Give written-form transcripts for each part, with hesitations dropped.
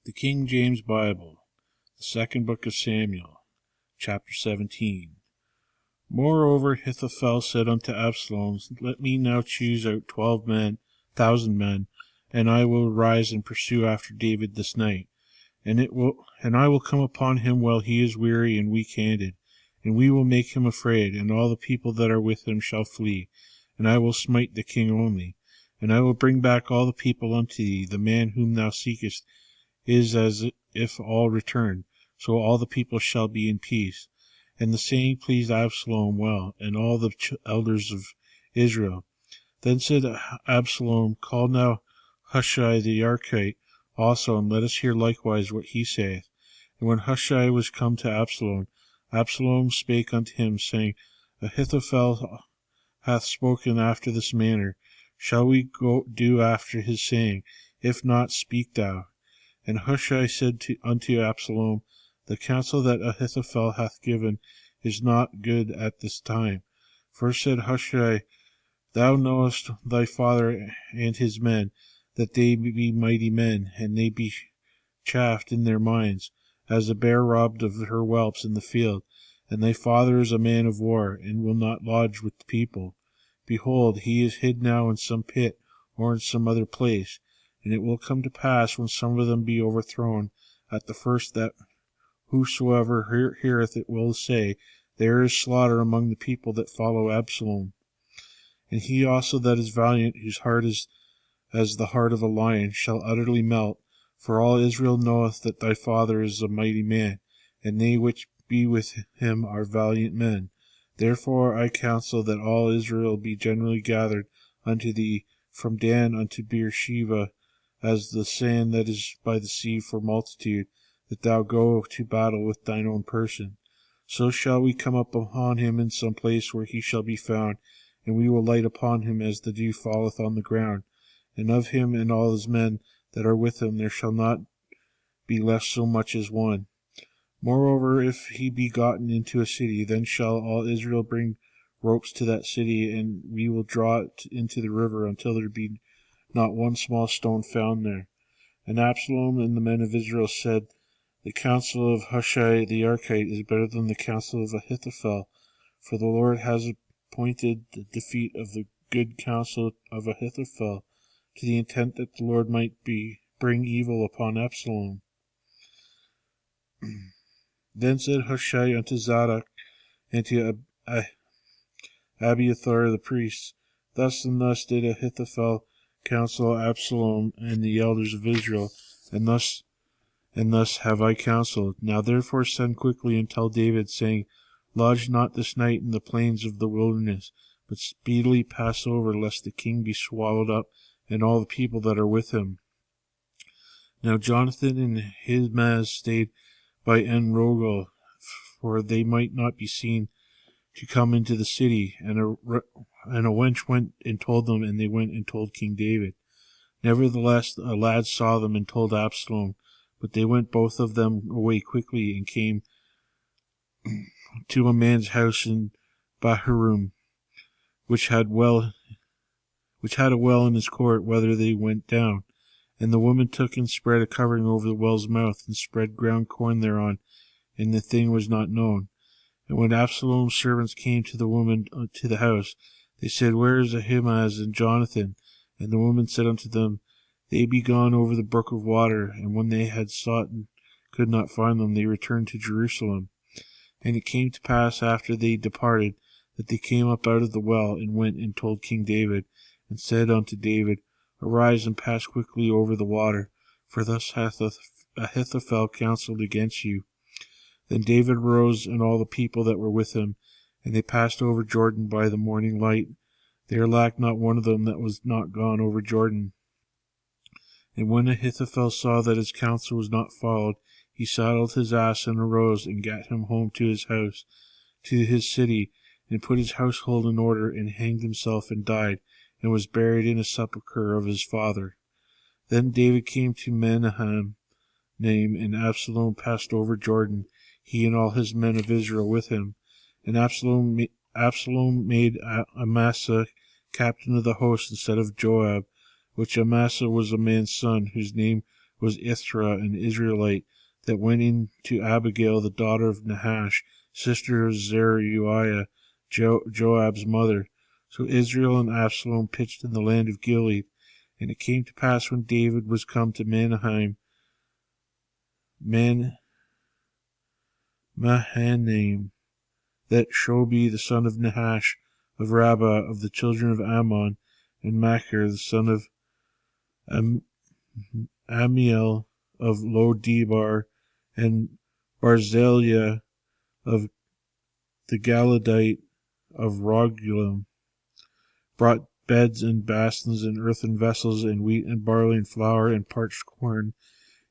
The King James Bible, the second book of Samuel, chapter 17. Moreover, Ahithophel said unto Absalom, Let me now choose out 12,000 men, and I will rise and pursue after David this night. And I will come upon him while he is weary and weak-handed, and we will make him afraid, and all the people that are with him shall flee, and I will smite the king only. And I will bring back all the people unto thee. The man whom thou seekest is as if all returned, so all the people shall be in peace. And the saying pleased Absalom well, and all the elders of Israel. Then said Absalom, Call now Hushai the Archite also, and let us hear likewise what he saith. And when Hushai was come to Absalom, Absalom spake unto him, saying, Ahithophel hath spoken after this manner. Shall we go do after his saying? If not, speak thou. And Hushai said unto Absalom, The counsel that Ahithophel hath given is not good at this time. First said Hushai, Thou knowest thy father and his men, that they be mighty men, and they be chafed in their minds, as a bear robbed of her whelps in the field. And thy father is a man of war, and will not lodge with the people. Behold, he is hid now in some pit, or in some other place. And it will come to pass, when some of them be overthrown at the first, that whosoever heareth it will say, There is slaughter among the people that follow Absalom. And he also that is valiant, whose heart is as the heart of a lion, shall utterly melt. For all Israel knoweth that thy father is a mighty man, and they which be with him are valiant men. Therefore I counsel that all Israel be generally gathered unto thee, from Dan unto Beersheba, as the sand that is by the sea for multitude, that thou go to battle with thine own person. So shall we come up upon him in some place where he shall be found, and we will light upon him as the dew falleth on the ground. And of him and all his men that are with him there shall not be left so much as one. Moreover, if he be gotten into a city, then shall all Israel bring ropes to that city, and we will draw it into the river until there be not one small stone found there. And Absalom and the men of Israel said, The counsel of Hushai the Archite is better than the counsel of Ahithophel, for the Lord has appointed the defeat of the good counsel of Ahithophel, to the intent that the Lord might bring evil upon Absalom. Then said Hushai unto Zadok and to Abiathar the priests, Thus and thus did Ahithophel counsel Absalom and the elders of Israel, and thus have I counseled. Now therefore send quickly and tell David, saying, Lodge not this night in the plains of the wilderness, but speedily pass over, lest the king be swallowed up, and all the people that are with him. Now Jonathan and Ahimaaz stayed by En-Rogel, for they might not be seen to come into the city. And a wench went and told them, and they went and told King David. Nevertheless a lad saw them and told Absalom, but they went both of them away quickly, and came to a man's house in Bahurim, which had a well in his court, whither they went down. And the woman took and spread a covering over the well's mouth, and spread ground corn thereon, and the thing was not known. And when Absalom's servants came to the woman to the house, they said, Where is Ahimaaz and Jonathan? And the woman said unto them, They be gone over the brook of water. And when they had sought and could not find them, they returned to Jerusalem. And it came to pass after they departed, that they came up out of the well, and went and told King David, and said unto David, Arise and pass quickly over the water, for thus hath Ahithophel counselled against you. Then David arose, and all the people that were with him, and they passed over Jordan by the morning light. There lacked not one of them that was not gone over Jordan. And when Ahithophel saw that his counsel was not followed, he saddled his ass and arose, and gat him home to his house, to his city, and put his household in order, and hanged himself, and died, and was buried in a sepulchre of his father. Then David came to Mahanaim, and Absalom passed over Jordan, he and all his men of Israel with him. And Absalom made Amasa captain of the host instead of Joab, which Amasa was a man's son, whose name was Ithra, an Israelite, that went in to Abigail, the daughter of Nahash, sister of Zeruiah, Joab's mother. So Israel and Absalom pitched in the land of Gilead. And it came to pass when David was come to Mahanaim, that Shobi the son of Nahash of Rabbah of the children of Ammon, and Machir the son of Amiel of Lo-debar, and Barzillai of the Galadite of Rogelim, brought beds and basins and earthen vessels, and wheat and barley and flour and parched corn,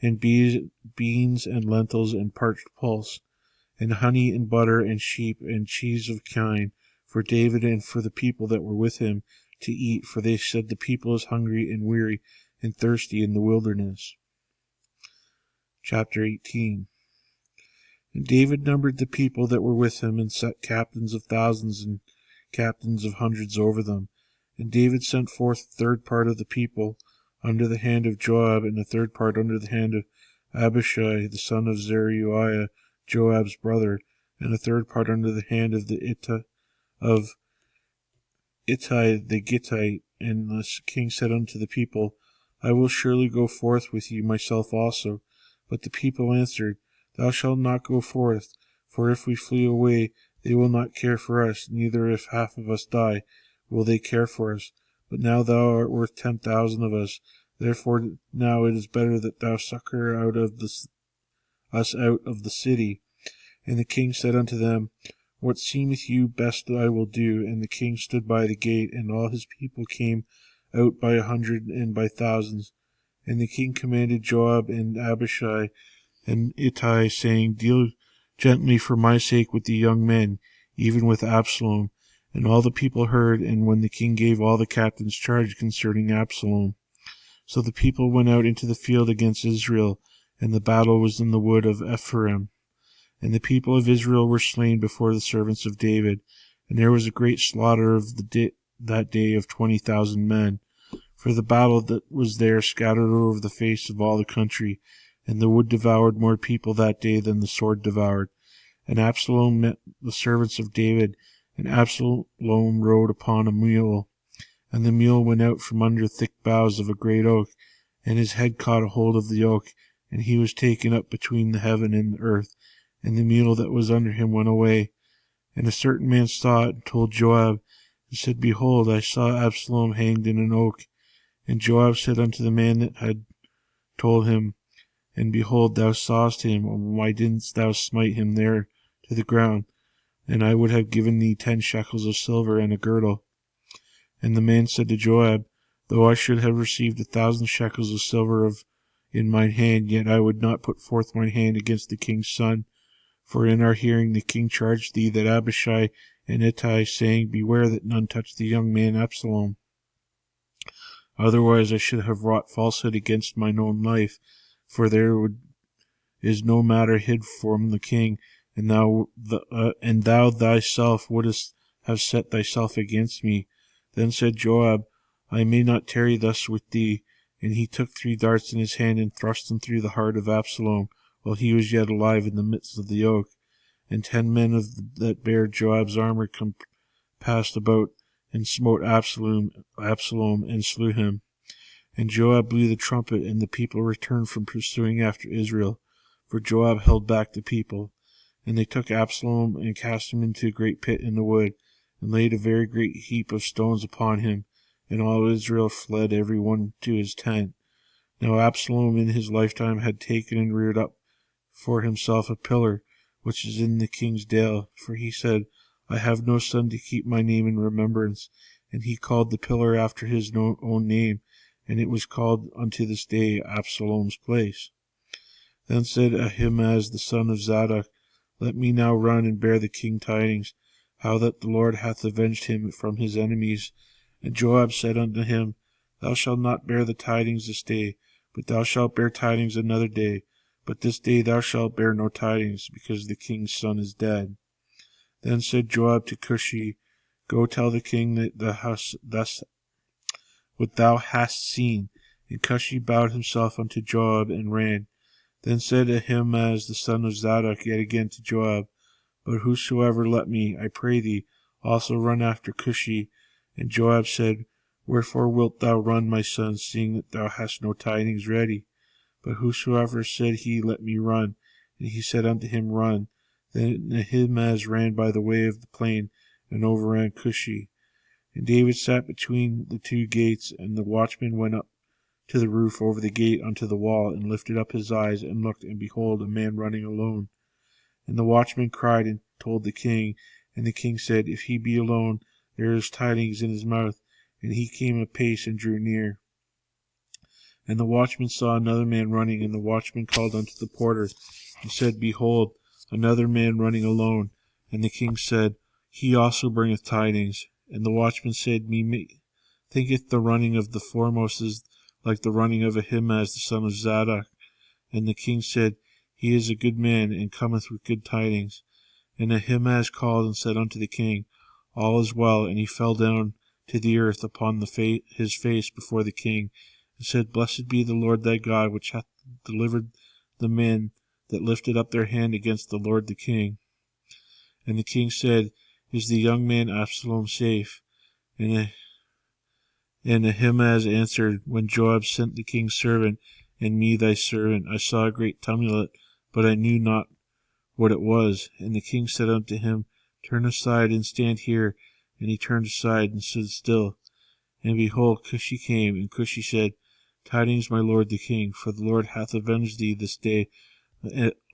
and beans and lentils and parched pulse, and honey and butter and sheep and cheese of kine, for David and for the people that were with him to eat, for they said, the people is hungry and weary and thirsty in the wilderness. Chapter 18. And David numbered the people that were with him, and set captains of thousands and captains of hundreds over them. And David sent forth a third part of the people under the hand of Joab, and a third part under the hand of Abishai the son of Zeruiah, Joab's brother, and a third part under the hand of Ittai the Gittite. And the king said unto the people, I will surely go forth with you myself also. But the people answered, Thou shalt not go forth, for if we flee away, they will not care for us, neither if half of us die, will they care for us. But now thou art worth 10,000 of us. Therefore now it is better that thou succor us out of the city. And the king said unto them, What seemeth you best I will do. And the king stood by the gate, and all his people came out by 100 and by thousands. And the king commanded Joab and Abishai and Ittai, saying, Deal gently for my sake with the young men, even with Absalom. And all the people heard, and when the king gave all the captains charge concerning Absalom. So the people went out into the field against Israel, and the battle was in the wood of Ephraim. And the people of Israel were slain before the servants of David, and there was a great slaughter of that day of 20,000 men. For the battle that was there scattered over the face of all the country, and the wood devoured more people that day than the sword devoured. And Absalom met the servants of David, and Absalom rode upon a mule. And the mule went out from under thick boughs of a great oak, and his head caught a hold of the oak, and he was taken up between the heaven and the earth, and the mule that was under him went away. And a certain man saw it, and told Joab, and said, Behold, I saw Absalom hanged in an oak. And Joab said unto the man that had told him, And behold, thou sawest him, why didst thou smite him there to the ground? And I would have given thee 10 shekels of silver and a girdle. And the man said to Joab, Though I should have received 1,000 shekels of silver in mine hand, yet I would not put forth mine hand against the king's son. For in our hearing the king charged thee that Abishai and Ittai, saying, Beware that none touch the young man Absalom. Otherwise I should have wrought falsehood against mine own life, for is no matter hid from the king, and thou thyself wouldest have set thyself against me. Then said Joab, I may not tarry thus with thee. And he took 3 darts in his hand, and thrust them through the heart of Absalom, while he was yet alive in the midst of the oak. And 10 men that bare Joab's armor passed about, and smote Absalom, and slew him. And Joab blew the trumpet, and the people returned from pursuing after Israel, for Joab held back the people. And they took Absalom, and cast him into a great pit in the wood, and laid a very great heap of stones upon him. And all Israel fled, every one to his tent. Now Absalom in his lifetime had taken and reared up for himself a pillar, which is in the king's dale, for he said, I have no son to keep my name in remembrance. And he called the pillar after his own name, and it was called unto this day Absalom's place. Then said Ahimaaz the son of Zadok, Let me now run and bear the king tidings, how that the Lord hath avenged him from his enemies. And Joab said unto him, Thou shalt not bear the tidings this day, but thou shalt bear tidings another day. But this day thou shalt bear no tidings, because the king's son is dead. Then said Joab to Cushi, Go tell the king that what thou hast seen. And Cushi bowed himself unto Joab, and ran. Then said Ahimaaz the son of Zadok yet again to Joab, But whosoever let me, I pray thee, also run after Cushi. And Joab said, Wherefore wilt thou run, my son, seeing that thou hast no tidings ready? But whosoever, said he, let me run. And he said unto him, Run. Then Ahimaaz ran by the way of the plain, and overran Cushi. And David sat between the two gates, and the watchman went up to the roof over the gate unto the wall, and lifted up his eyes, and looked, and behold, a man running alone. And the watchman cried and told the king, and the king said, If he be alone, there is tidings in his mouth. And he came apace and drew near. And the watchman saw another man running, and the watchman called unto the porter, and said, Behold, another man running alone. And the king said, He also bringeth tidings. And the watchman said, Me thinketh the running of the foremost is like the running of Ahimaaz the son of Zadok. And the king said, He is a good man, and cometh with good tidings. And Ahimaaz called and said unto the king, All is well. And he fell down to the earth upon his face before the king, and said, Blessed be the Lord thy God, which hath delivered the men that lifted up their hand against the Lord the king. And the king said, Is the young man Absalom safe? And Ahimaaz answered, When Joab sent the king's servant, and me thy servant, I saw a great tumult, but I knew not what it was. And the king said unto him, Turn aside and stand here. And he turned aside and stood still. And behold, Cushi came, and Cushi said, Tidings, my lord the king, for the Lord hath avenged thee this day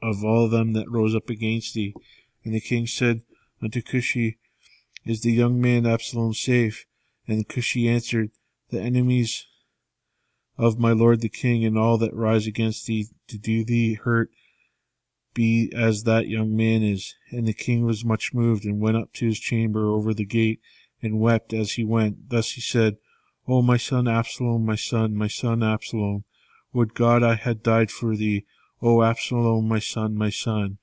of all them that rose up against thee. And the king said unto Cushi, Is the young man Absalom safe? And Cushi answered, The enemies of my lord the king, and all that rise against thee to do thee hurt, be as that young man is. And the king was much moved, and went up to his chamber over the gate, and wept as he went. Thus he said, O my son Absalom, my son Absalom, would God I had died for thee, O Absalom, my son, my son.